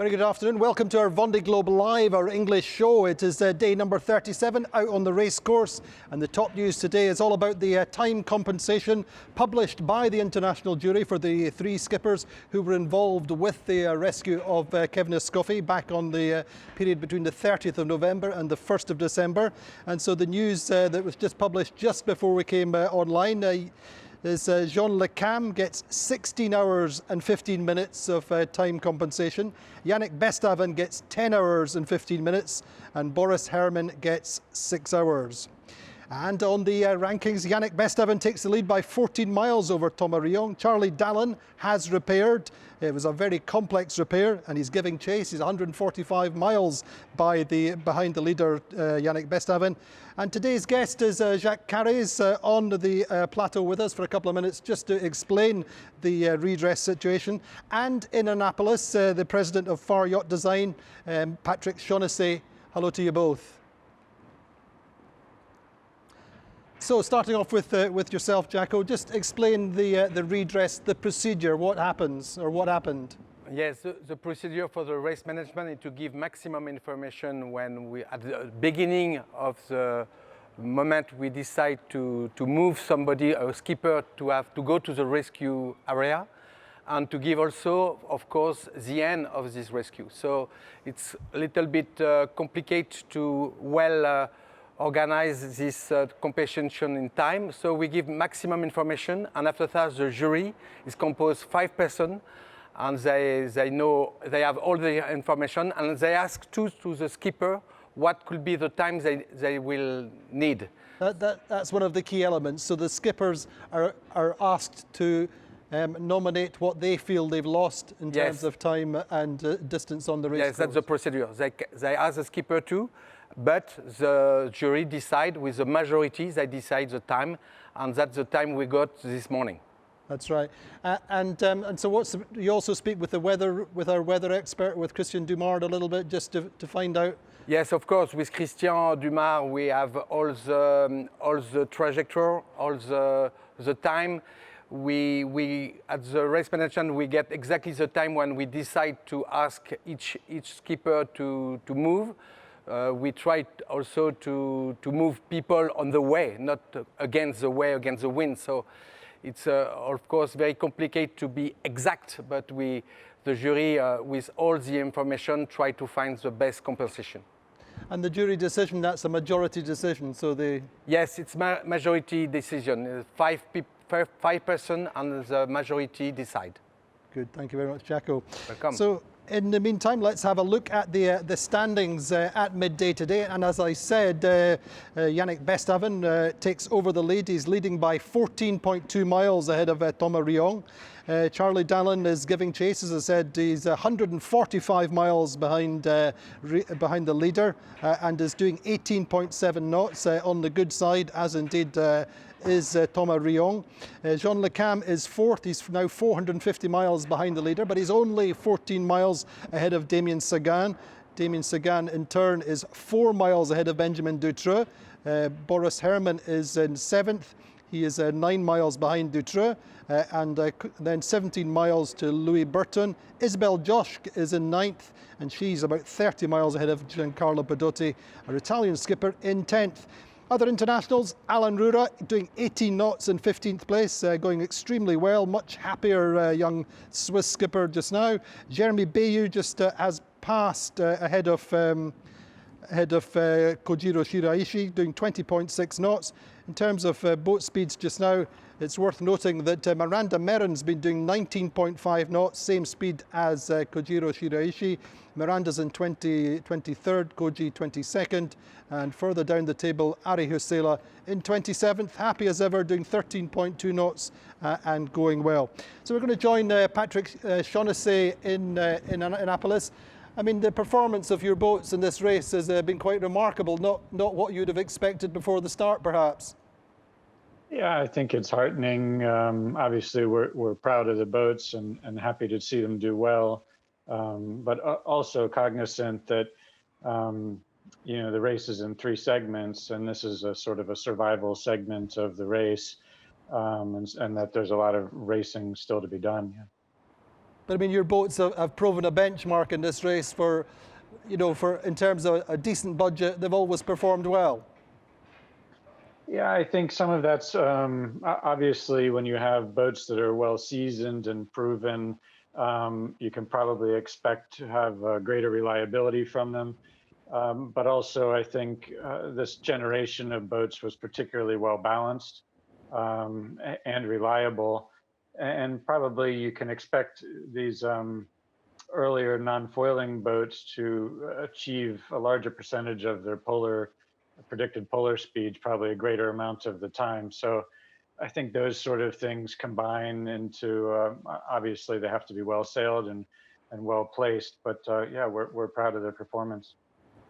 Very good afternoon. Welcome to our Vendée Globe Live, our English show. It is day number 37 out on the race course. And the top news today is all about the time compensation published by the international jury for the three skippers who were involved with the rescue of Kevin Escoffier back on the period between the 30th of November and the 1st of December. And so the news that was just published just before we came online is Jean Le Cam gets 16 hours and 15 minutes of time compensation. Yannick Bestaven gets 10 hours and 15 minutes. And Boris Herrmann gets 6 hours. And on the rankings, Yannick Bestaven takes the lead by 14 miles over Thomas Rion. Charlie Dallin has repaired. It was a very complex repair, and he's giving chase. He's 145 miles behind the leader, Yannick Bestaven. And today's guest is Jacques Caraës on the plateau with us for a couple of minutes just to explain the redress situation. And in Annapolis, the president of Farr Yacht Design, Patrick Shaughnessy. Hello to you both. So starting off with yourself, Jacko, just explain the redress, the procedure, what happens or what happened. Yes, the procedure for the race management is to give maximum information when we, at the beginning of the moment we decide to move somebody, a skipper, to have to go to the rescue area, and to give also, of course, the end of this rescue. So it's a little bit complicated to organize this compensation in time. So we give maximum information, and after that the jury is composed 5 persons, and they know, they have all the information, and they ask to the skipper what could be the time they will need. That's one of the key elements. So the skippers are asked to nominate what they feel they've lost in terms of time and distance on the race course. Yes, that's the procedure. They ask the skipper too, but the jury decide with the majority, they decide the time, and that's the time we got this morning. That's right. And so you also speak with our weather expert, with Christian Dumard, a little bit, just to find out. Yes, of course. With Christian Dumard, we have all the trajectory, all the time. We at the race management, we get exactly the time when we decide to ask each skipper to move. We try also to move people on the way, not against the way, against the wind. So it's of course very complicated to be exact, but the jury, with all the information, try to find the best compensation. And the jury decision, that's a majority decision, so they... Yes, it's majority decision. 5 persons, and the majority decide. Good, thank you very much, Jacko. Welcome. So in the meantime, let's have a look at the standings at midday today. And as I said, Yannick Bestaven takes over the lead. He's leading by 14.2 miles ahead of Thomas Rion. Charlie Dallin is giving chase. As I said, he's 145 miles behind the leader and is doing 18.7 knots on the good side, as indeed is Thomas Rion. Jean Le Cam is fourth. He's now 450 miles behind the leader, but he's only 14 miles ahead of Damien Sagan. Damien Sagan, in turn, is 4 miles ahead of Benjamin Dutreux. Boris Herrmann is in seventh. He is 9 miles behind Dutreux, and then 17 miles to Louis Burton. Isabelle Joschke is in ninth, and she's about 30 miles ahead of Giancarlo Pedotti, our Italian skipper, in 10th. Other internationals, Alan Rura doing 18 knots in 15th place, going extremely well. Much happier young Swiss skipper just now. Jeremy Bayou just has passed ahead of Kojiro Shiraishi, doing 20.6 knots. In terms of boat speeds just now, it's worth noting that Miranda Merrin's been doing 19.5 knots, same speed as Kojiro Shiraishi. Miranda's in 23rd, Koji 22nd, and further down the table, Ari Husela in 27th, happy as ever, doing 13.2 knots and going well. So we're going to join Patrick Shaughnessy in Annapolis. I mean, the performance of your boats in this race has been quite remarkable, not what you'd have expected before the start, perhaps. Yeah, I think it's heartening. Obviously, we're proud of the boats and happy to see them do well, but also cognizant that the race is in 3 segments, and this is a sort of a survival segment of the race, and that there's a lot of racing still to be done. Yeah. But I mean, your boats have proven a benchmark in this race for, in terms of a decent budget. They've always performed well. Yeah, I think some of that's obviously when you have boats that are well seasoned and proven, you can probably expect to have greater reliability from them. But also, I think this generation of boats was particularly well balanced and reliable. And probably you can expect these earlier non-foiling boats to achieve a larger percentage of their predicted polar speeds, probably a greater amount of the time. So I think those sort of things combine into, obviously they have to be well sailed and well placed, but yeah, we're proud of their performance.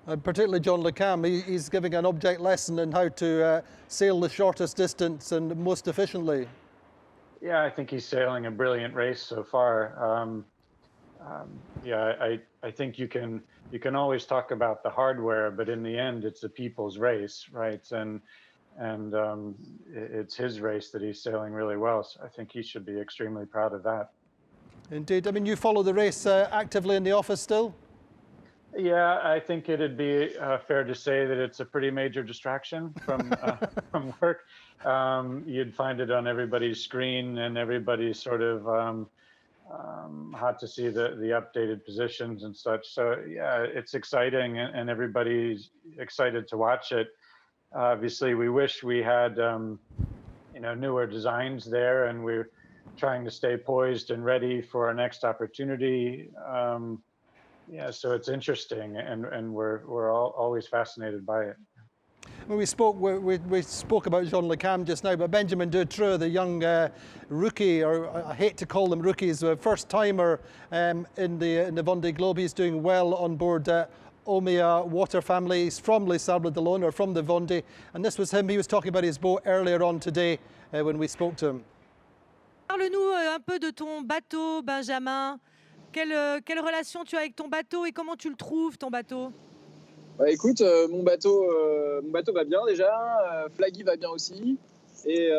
And particularly John Le Cam, he's giving an object lesson in how to sail the shortest distance and most efficiently. Yeah, I think he's sailing a brilliant race so far. Yeah, I think you can always talk about the hardware, but in the end, it's a people's race, right? And it's his race that he's sailing really well. So I think he should be extremely proud of that. Indeed. I mean, you follow the race actively in the office still? Yeah, I think it'd be fair to say that it's a pretty major distraction from from work. You'd find it on everybody's screen, and everybody's sort of hot to see the updated positions and such. So yeah, it's exciting, and everybody's excited to watch it. Obviously, we wish we had newer designs there, and we're trying to stay poised and ready for our next opportunity. Yeah, so it's interesting, and we're all always fascinated by it. When we spoke about Jean Le Cam just now, but Benjamin Dutroux, the young rookie, or I hate to call them rookies, first timer in the Vendée Globe. He's doing well on board Omea Water Family. He's from Les Sables d'Olonne, or from the Vendée, and this was him. He was talking about his boat earlier on today when we spoke to him. Parle-nous un peu de ton bateau, Benjamin. Quelle relation tu as avec ton bateau et comment tu le trouves, ton bateau? Bah, écoute, mon bateau va bien déjà, Flaggy va bien aussi, et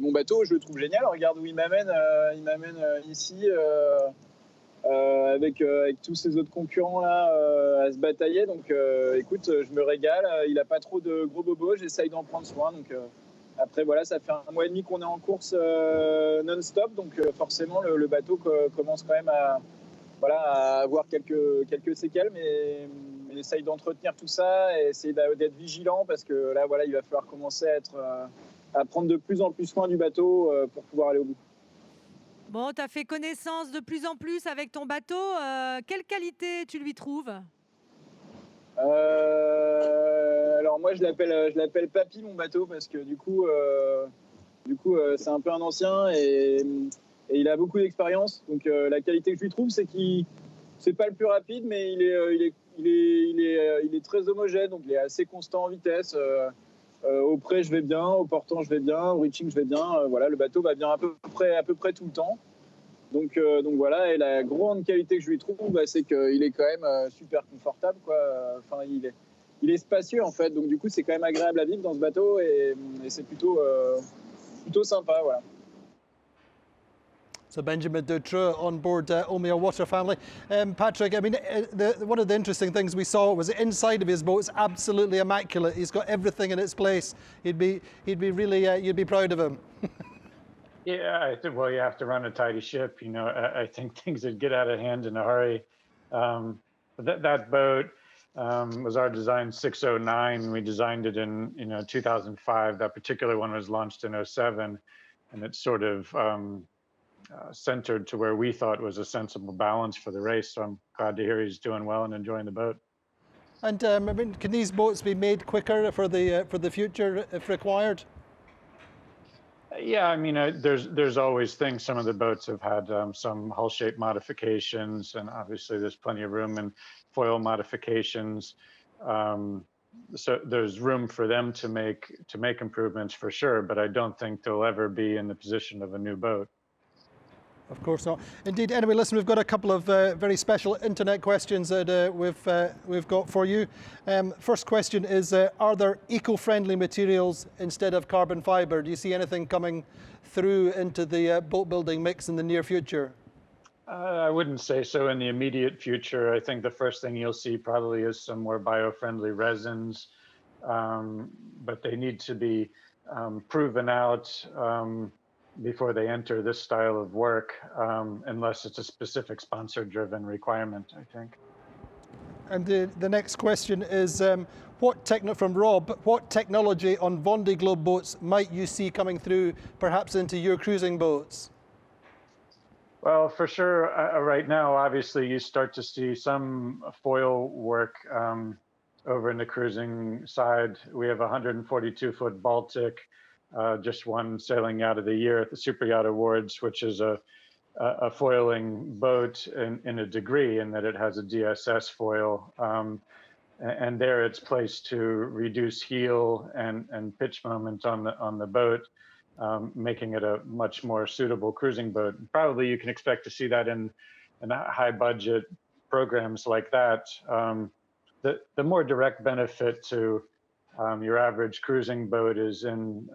mon bateau, je le trouve génial. Regarde où il m'amène ici avec tous ces autres concurrents là à se batailler. Donc, écoute, je me régale. Il n'a pas trop de gros bobos, j'essaye d'en prendre soin. Donc, après, voilà, ça fait 1 mois et demi qu'on est en course non-stop, donc forcément le bateau commence quand même à avoir quelques séquelles, mais on essaye d'entretenir tout ça et essayer d'être vigilant, parce que là, voilà, il va falloir commencer à prendre de plus en plus soin du bateau pour pouvoir aller au bout. Bon, tu as fait connaissance de plus en plus avec ton bateau. Quelle qualité tu lui trouves? Alors moi, je l'appelle Papy, mon bateau, parce que du coup c'est un peu un ancien et il a beaucoup d'expérience. Donc la qualité que je lui trouve, c'est c'est pas le plus rapide, mais il est très homogène, donc il est assez constant en vitesse. Au près, je vais bien, au portant, je vais bien, au reaching, je vais bien. Voilà, le bateau va bien à peu près tout le temps. Donc voilà, et la grande qualité que je lui trouve, c'est qu'il est quand même super confortable, quoi. Enfin, il est spacieux en fait, donc du coup c'est quand même agréable à vivre dans ce bateau, et c'est plutôt sympa, voilà. So Benjamin Dutroux on board Omea Water Family. Patrick, I mean, one of the interesting things we saw was the inside of his boat is absolutely immaculate. He's got everything in its place. You'd be really, you'd be proud of him. Yeah, I think, well, you have to run a tidy ship. I think things would get out of hand in a hurry. That boat was our design 609. We designed it in 2005. That particular one was launched in 2007, and it's sort of centered to where we thought was a sensible balance for the race. So I'm glad to hear he's doing well and enjoying the boat. And I mean, can these boats be made quicker for the future if required? Yeah, I mean, there's always things. Some of the boats have had some hull shape modifications, and obviously there's plenty of room in foil modifications. So there's room for them to make improvements for sure, but I don't think they'll ever be in the position of a new boat. Of course not. Indeed. Anyway, listen, we've got a couple of very special internet questions that we've got for you. First question is, are there eco-friendly materials instead of carbon fibre? Do you see anything coming through into the boat building mix in the near future? I wouldn't say so in the immediate future. I think the first thing you'll see probably is some more bio-friendly resins, but they need to be proven out before they enter this style of work, unless it's a specific sponsor-driven requirement, I think. And the next question is, from Rob, what technology on Vendée Globe boats might you see coming through, perhaps into your cruising boats? Well, for sure, right now, obviously, you start to see some foil work over in the cruising side. We have a 142-foot Baltic, just won Sailing Yacht of the Year at the Super Yacht Awards, which is a foiling boat in a degree in that it has a DSS foil. And there it's placed to reduce heel and pitch moment on the boat, making it a much more suitable cruising boat. Probably you can expect to see that in high budget programs like that. The more direct benefit to your average cruising boat is in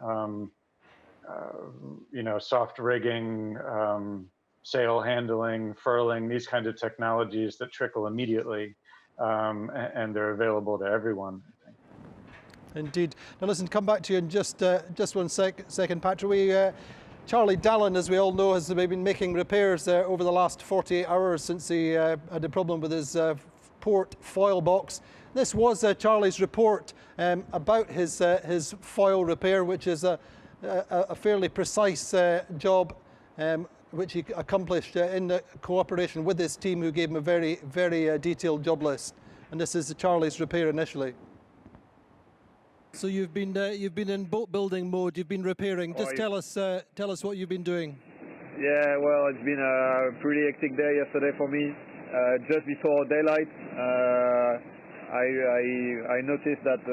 soft rigging, sail handling, furling, these kinds of technologies that trickle immediately, and they're available to everyone, I think. Indeed. Now listen, come back to you in just 1 second, Patrick. Charlie Dallin, as we all know, has been making repairs over the last 48 hours since he had a problem with his port foil box. This was Charlie's report about his foil repair, which is a fairly precise job which he accomplished in cooperation with his team, who gave him a very, very detailed job list. And this is Charlie's repair initially. So you've been in boat building mode. You've been repairing. Just tell us what you've been doing. Yeah, well, it's been a pretty hectic day yesterday for me. Just before daylight, I noticed that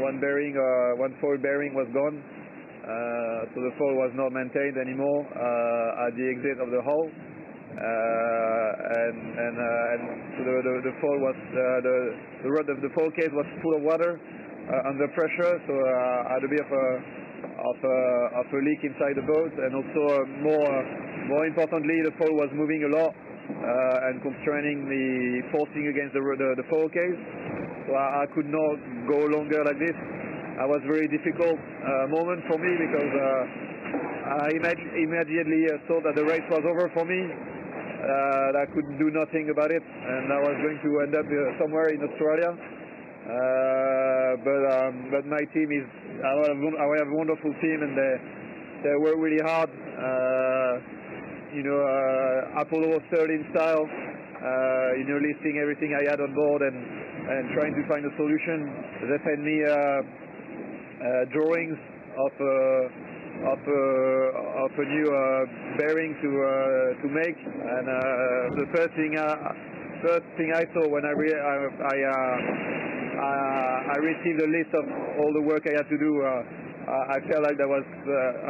one foil bearing was gone. So the foil was not maintained anymore at the exit of the hull, and so the foil was the foil case was full of water under pressure. So I had a bit of a leak inside the boat, and also more importantly, the foil was moving a lot and constraining the forcing against the foil case. So I could not go longer like this. It was a very difficult moment for me, because I immediately thought that the race was over for me. That I could do nothing about it, and I was going to end up somewhere in Australia. But my team is, I have a wonderful team, and they work really hard. Apollo 13 style. Listing everything I had on board and trying to find a solution. They sent me drawings of a new bearing to make, and the first thing I saw when I received a list of all the work I had to do, I felt like that was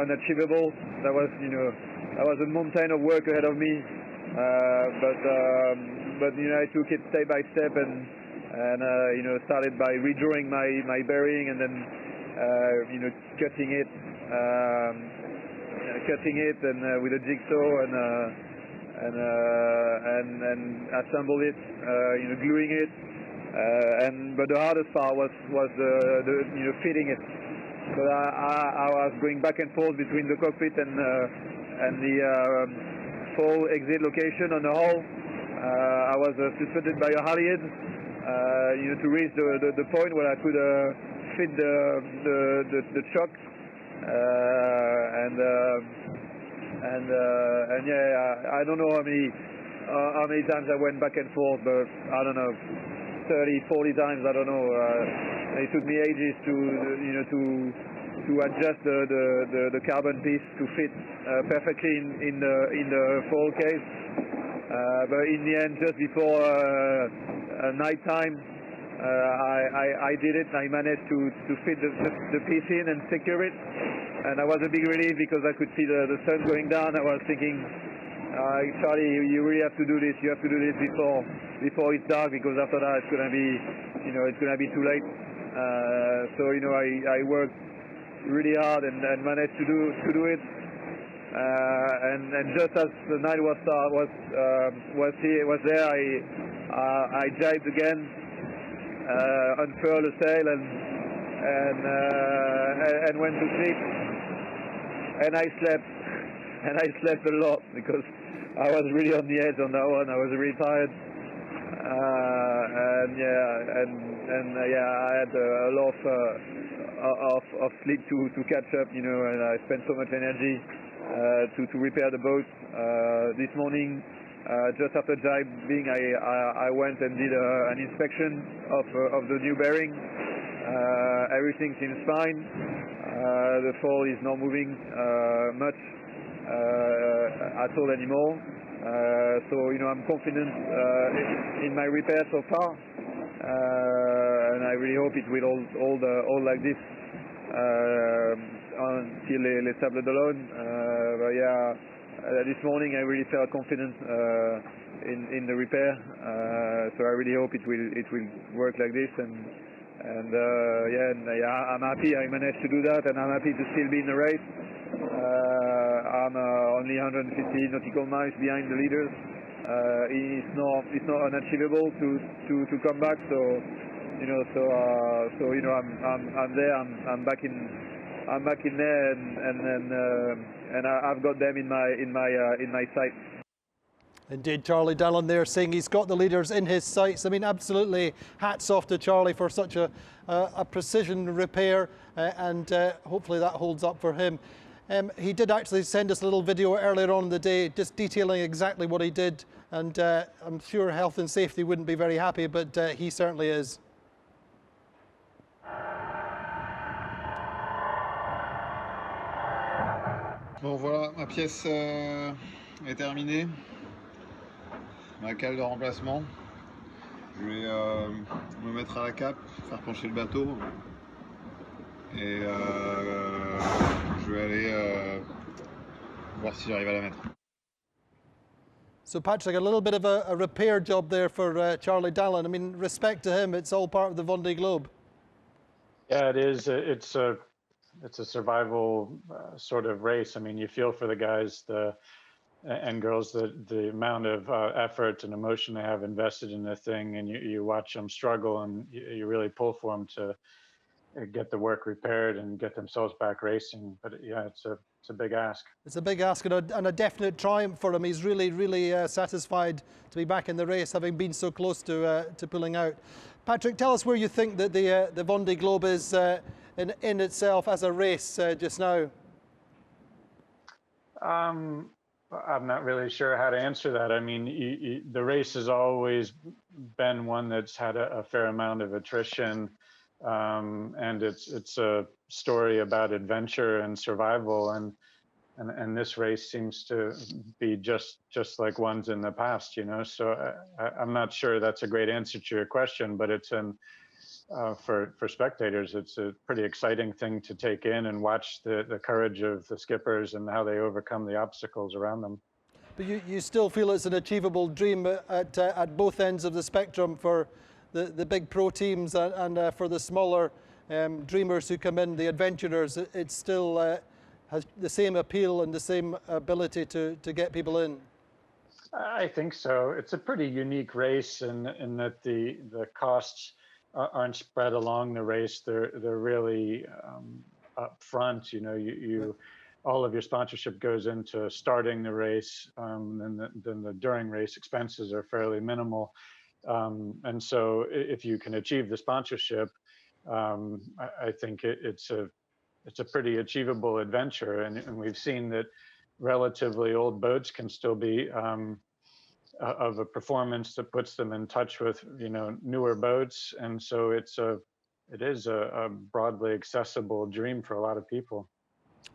unachievable. That was a mountain of work ahead of me. But I took it step by step, and started by redrawing my bearing, and then cutting it and with a jigsaw, and assemble it, gluing it. But the hardest part was the fitting it. So I was going back and forth between the cockpit and the full exit location on the hull. I was suspended by a halyard, to reach the point where I could fit the chuck, and I don't know how many times I went back and forth, but I don't know, 30, 40 times, I don't know. It took me ages to adjust the carbon piece to fit perfectly in the foil case. But in the end, just before night time, I did it. I managed to fit the piece in and secure it, and that was a big relief, because I could see the sun going down. I was thinking, Charlie, you really have to do this. You have to do this before it's dark, because after that it's gonna be, it's gonna be too late. So I worked really hard and managed to do it. And just as the night was there, I jibed again, unfurled the sail and went to sleep. And I slept a lot, because I was really on the edge on that one. I was really tired, I had a lot of sleep to catch up, and I spent so much energy to repair the boat. This morning, just after jibing, I went and did an inspection of the new bearing. Everything seems fine. The fall is not moving much at all anymore. So I'm confident in my repair so far, and I really hope it will hold like this until Les Sables d'Olonne. This morning I really felt confident in the repair. So I really hope it will work like this, and I'm happy I managed to do that, and I'm happy to still be in the race. I'm only 150 nautical miles behind the leaders. It's not unachievable to come back. So I'm there. I'm back in there, and I've got them in my sights. Indeed, Charlie Dallon there saying he's got the leaders in his sights. I mean, absolutely hats off to Charlie for such a precision repair, and hopefully that holds up for him. He did actually send us a little video earlier on in the day just detailing exactly what he did, and I'm sure health and safety wouldn't be very happy, but he certainly is. Bon voilà, ma pièce est terminée, ma cale de remplacement. Je vais me mettre à la cape, faire pencher le bateau, et je vais aller voir si j'arrive à la mettre. So Patrick, a little bit of a repair job there for Charlie Dallon. I mean, respect to him, it's all part of the Vendée Globe. Yeah, it is. It's a survival sort of race. I mean, you feel for the guys and girls, the amount of effort and emotion they have invested in the thing, and you watch them struggle, and you really pull for them to get the work repaired and get themselves back racing. But yeah, it's a big ask. It's a big ask and a definite triumph for him. He's really satisfied to be back in the race, having been so close to pulling out. Patrick, tell us where you think that the Vendée Globe is in itself as a race just now. I'm not really sure how to answer that. I mean, the race has always been one that's had a fair amount of attrition, and it's a story about adventure and survival, and this race seems to be just like ones in the past, So I'm not sure that's a great answer to your question, but it's for spectators, it's a pretty exciting thing to take in and watch the courage of the skippers and how they overcome the obstacles around them. But you still feel it's an achievable dream at both ends of the spectrum for the big pro teams and for the smaller dreamers who come in, the adventurers. It still has the same appeal and the same ability to get people in. I think so. It's a pretty unique race in that the costs aren't spread along the race. They're really up front. All of your sponsorship goes into starting the race, and then the during race expenses are fairly minimal. And so if you can achieve the sponsorship, I think it's a pretty achievable adventure. And we've seen that relatively old boats can still be of a performance that puts them in touch with newer boats, and so it is a broadly accessible dream for a lot of people.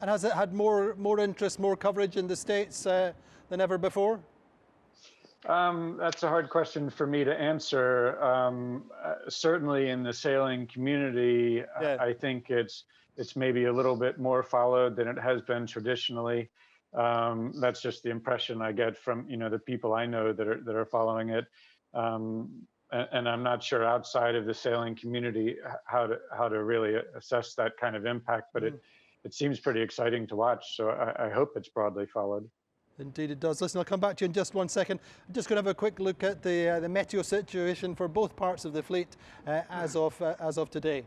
And has it had more interest, more coverage in the States than ever before? That's a hard question for me to answer. Certainly in the sailing community, yeah. I think it's maybe a little bit more followed than it has been traditionally. That's just the impression I get from the people I know that are following it. And I'm not sure outside of the sailing community how to really assess that kind of impact, but it seems pretty exciting to watch. So I hope it's broadly followed. Indeed it does. Listen, I'll come back to you in just one second. I'm just going to have a quick look at the meteo situation for both parts of the fleet as of today.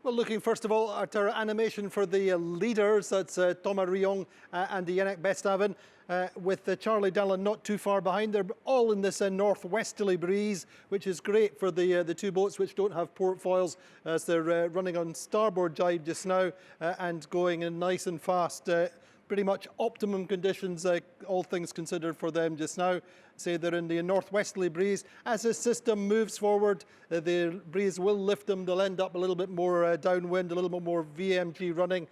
Well, looking first of all at our animation for the leaders, that's Thomas Riong and the Yannick Bestaven, with Charlie Dallin not too far behind. They're all in this northwesterly breeze, which is great for the two boats which don't have port foils, as they're running on starboard jibe just now and going in nice and fast. Pretty much optimum conditions, all things considered, for them just now. Say they're in the northwesterly breeze. As this system moves forward, the breeze will lift them. They'll end up a little bit more downwind, a little bit more VMG running.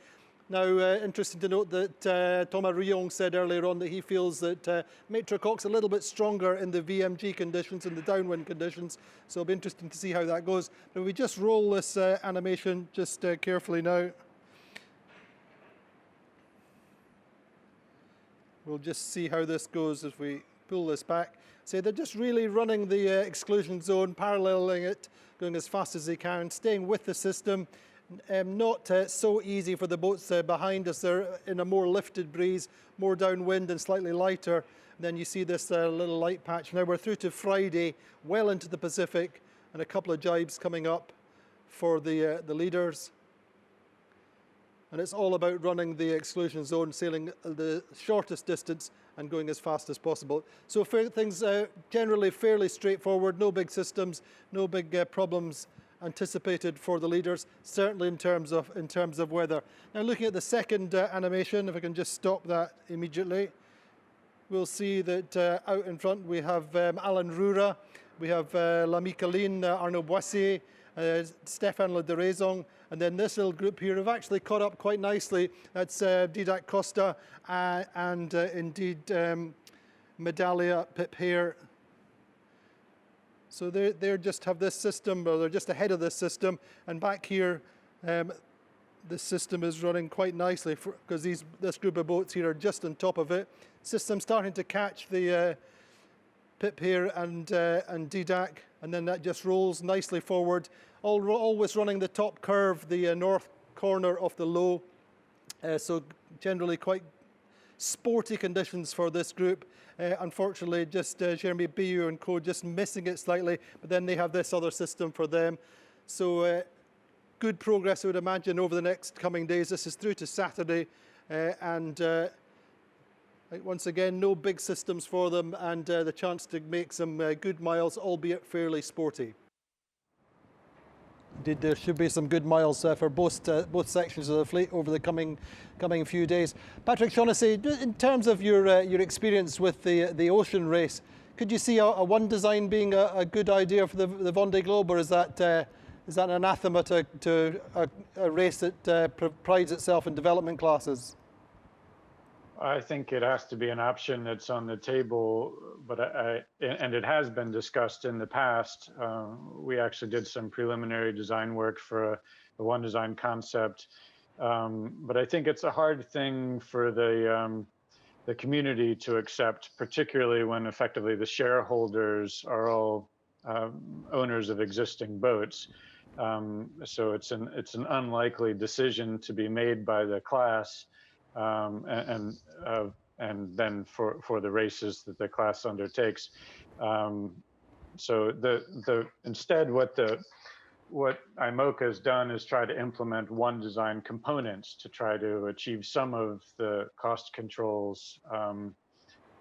Now, interesting to note that Thomas Riong said earlier on that he feels that Maitre Coq's a little bit stronger in the VMG conditions, in the downwind conditions. So it'll be interesting to see how that goes. But we just roll this animation just carefully now. We'll just see how this goes as we pull this back. So they're just really running the exclusion zone, paralleling it, going as fast as they can, staying with the system. Not so easy for the boats behind us. They're in a more lifted breeze, more downwind and slightly lighter. And then you see this little light patch. Now we're through to Friday, well into the Pacific, and a couple of jibes coming up for the leaders. And it's all about running the exclusion zone, sailing the shortest distance and going as fast as possible. So things generally fairly straightforward, no big systems, no big problems anticipated for the leaders, certainly in terms of weather. Now looking at the second animation, if I can just stop that immediately, we'll see that out in front we have Alan Roura, we have L'Ami Colline, Arnaud Boissier, Stéphane Le Deraison, and then this little group here have actually caught up quite nicely. That's Didac Costa and indeed Medallia Pip here. So they just have this system, or they're just ahead of this system, and back here the system is running quite nicely because this group of boats here are just on top of it. System starting to catch the Pip here and Didac, and then that just rolls nicely forward, always running the top curve, the north corner of the low. So generally quite sporty conditions for this group. Unfortunately, just Jeremy Biou and co just missing it slightly, but then they have this other system for them. So good progress, I would imagine, over the next coming days. This is through to Saturday, and once again, no big systems for them, and the chance to make some good miles, albeit fairly sporty. Indeed, there should be some good miles for both sections of the fleet over the coming few days. Patrick Shaughnessy, in terms of your experience with the ocean race, could you see a one design being a good idea for the Vendée Globe, or is that an anathema to a race that prides itself in development classes? I think it has to be an option that's on the table, but and it has been discussed in the past. We actually did some preliminary design work for a one design concept, but I think it's a hard thing for the community to accept, particularly when effectively the shareholders are all owners of existing boats. So it's an unlikely decision to be made by the class. And then for the races that the class undertakes. So instead what IMOCA has done is try to implement one design components to try to achieve some of the cost controls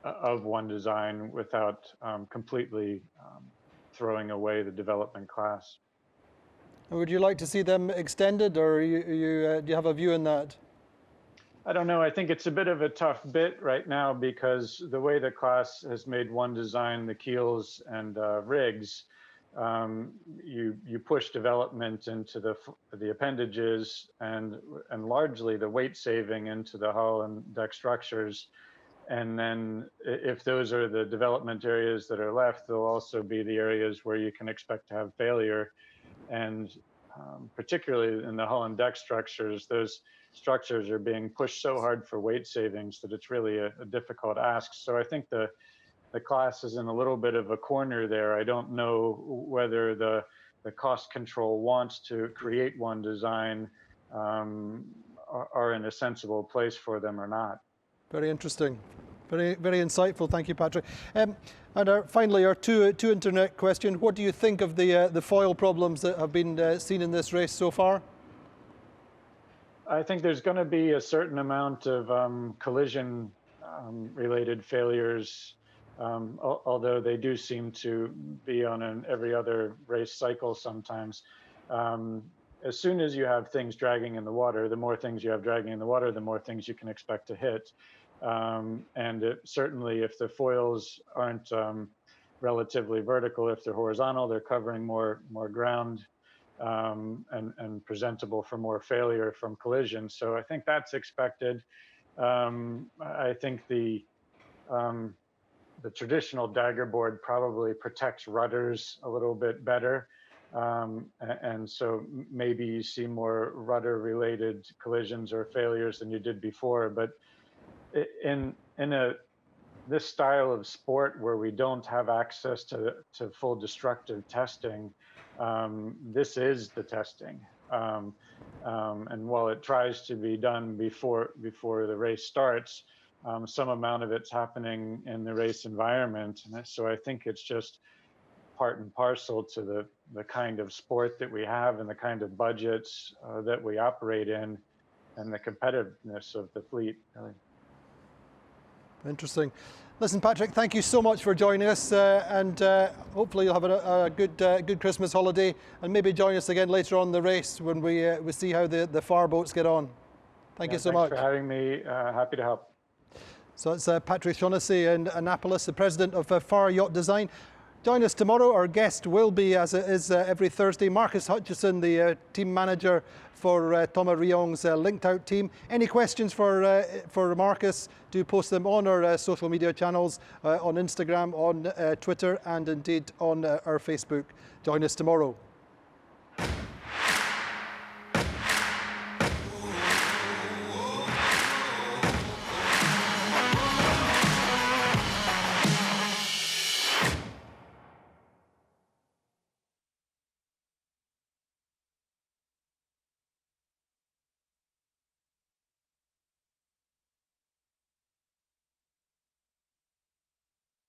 of one design without completely throwing away the development class. Would you like to see them extended, or do you have a view on that? I don't know. I think it's a bit of a tough bit right now because the way the class has made one design, the keels and rigs, you push development into the appendages and largely the weight saving into the hull and deck structures. And then if those are the development areas that are left, there'll also be the areas where you can expect to have failure. And particularly in the hull and deck structures, those structures are being pushed so hard for weight savings that it's really a difficult ask. So I think the class is in a little bit of a corner there. I don't know whether the cost control wants to create one design are in a sensible place for them or not. Very interesting. Very, very insightful. Thank you, Patrick. And finally, our two internet question. What do you think of the foil problems that have been seen in this race so far? I think there's going to be a certain amount of collision related failures, although they do seem to be on an every other race cycle sometimes. As soon as you have things dragging in the water, the more things you have dragging in the water, the more things you can expect to hit. And certainly if the foils aren't relatively vertical, if they're horizontal, they're covering more ground and presentable for more failure from collision. So I think that's expected. I think the traditional dagger board probably protects rudders a little bit better. And so maybe you see more rudder related collisions or failures than you did before. But in this style of sport where we don't have access to full destructive testing, this is the testing. And while it tries to be done before the race starts, some amount of it's happening in the race environment. And so I think it's just part and parcel to the kind of sport that we have and the kind of budgets that we operate in and the competitiveness of the fleet. Really. Interesting. Listen, Patrick, thank you so much for joining us, and hopefully you'll have a good Christmas holiday, and maybe join us again later on in the race when we see how the Farr boats get on. Thank you so much. Thanks for having me. Happy to help. So it's Patrick Shaughnessy in Annapolis, the president of Farr Yacht Design. Join us tomorrow. Our guest will be, as it is every Thursday, Marcus Hutchison, the team manager for Thomas Riong's Linked Out team. Any questions for Marcus, do post them on our social media channels, on Instagram, on Twitter, and indeed on our Facebook. Join us tomorrow.